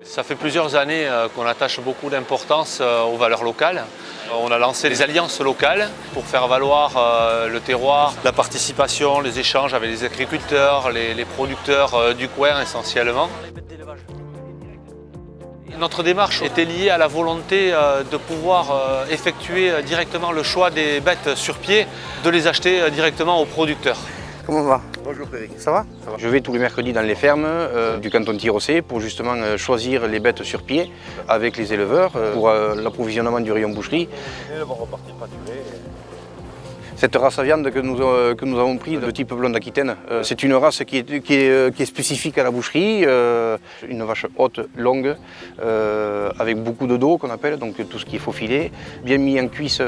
Ça fait plusieurs années qu'on attache beaucoup d'importance aux valeurs locales. On a lancé les alliances locales pour faire valoir le terroir, la participation, les échanges avec les agriculteurs, les producteurs du coin essentiellement. Notre démarche était liée à la volonté de pouvoir effectuer directement le choix des bêtes sur pied, de les acheter directement aux producteurs. Comment va? Bonjour Frédéric. Ça va? Je vais tous les mercredis dans les fermes du canton de Tirocé pour justement choisir les bêtes sur pied avec les éleveurs pour l'approvisionnement du rayon boucherie. Elles vont repartir pâturées. Cette race à viande que nous avons pris de type blonde d'Aquitaine, c'est une race qui est spécifique à la boucherie, une vache haute, longue, avec beaucoup de dos qu'on appelle, donc tout ce qu'il faut filer, bien mis en cuisse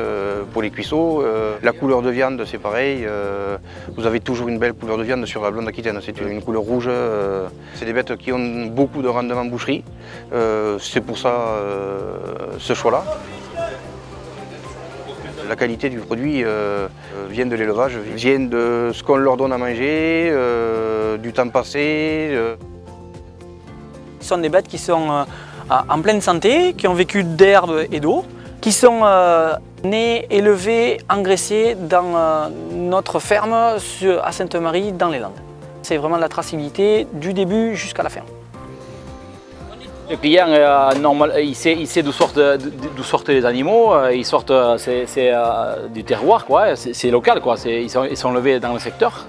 pour les cuisseaux. La couleur de viande c'est pareil, vous avez toujours une belle couleur de viande sur la blonde d'Aquitaine, c'est une couleur rouge. C'est des bêtes qui ont beaucoup de rendement en boucherie, c'est pour ça ce choix-là. La qualité du produit vient de l'élevage, vient de ce qu'on leur donne à manger, du temps passé. Ce sont des bêtes qui sont en pleine santé, qui ont vécu d'herbe et d'eau, qui sont nées, élevées, engraissées dans notre ferme à Sainte-Marie dans les Landes. C'est vraiment la traçabilité du début jusqu'à la fin. Le client, il sait d'où sortent les animaux, ils sortent du terroir, c'est local, ils sont levés dans le secteur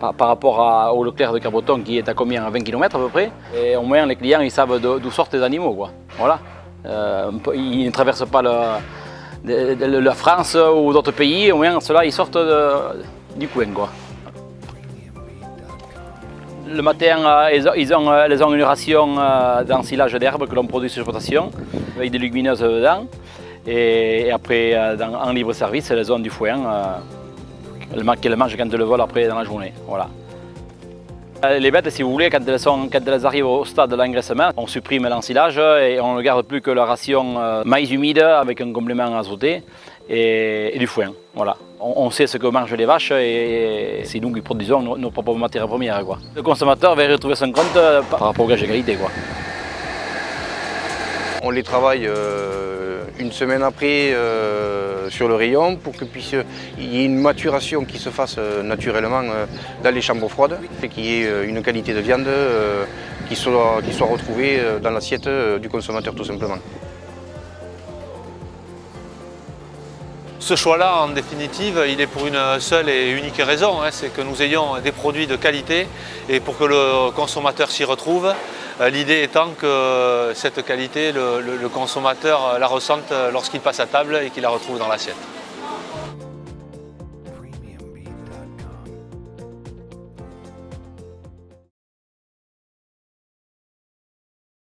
par rapport au Leclerc de Cabreton qui est à combien, à 20 km à peu près. Et au moins les clients ils savent d'où sortent les animaux. Voilà. Ils ne traversent pas la France ou d'autres pays, au moins ceux-là ils sortent du coin. Le matin, ils ont une ration d'ensilage d'herbe que l'on produit sur exploitation, avec des légumineuses dedans. Et après, en libre service, elles ont du foin qu'elles mangent quand elles le veulent après dans la journée. Voilà. Les bêtes, si vous voulez, quand elles arrivent au stade de l'engraissement, on supprime l'ensilage et on ne garde plus que la ration maïs humide avec un complément azoté et du foin. Voilà. On sait ce que mangent les vaches et c'est nous qui produisons nos propres matières premières. Le consommateur va y retrouver son compte par rapport au gage de qualité. On les travaille une semaine après sur le rayon pour qu'il y ait une maturation qui se fasse naturellement dans les chambres froides et qu'il y ait une qualité de viande qui soit retrouvée dans l'assiette du consommateur tout simplement. Ce choix-là, en définitive, il est pour une seule et unique raison, c'est que nous ayons des produits de qualité et pour que le consommateur s'y retrouve, l'idée étant que cette qualité, le consommateur la ressente lorsqu'il passe à table et qu'il la retrouve dans l'assiette.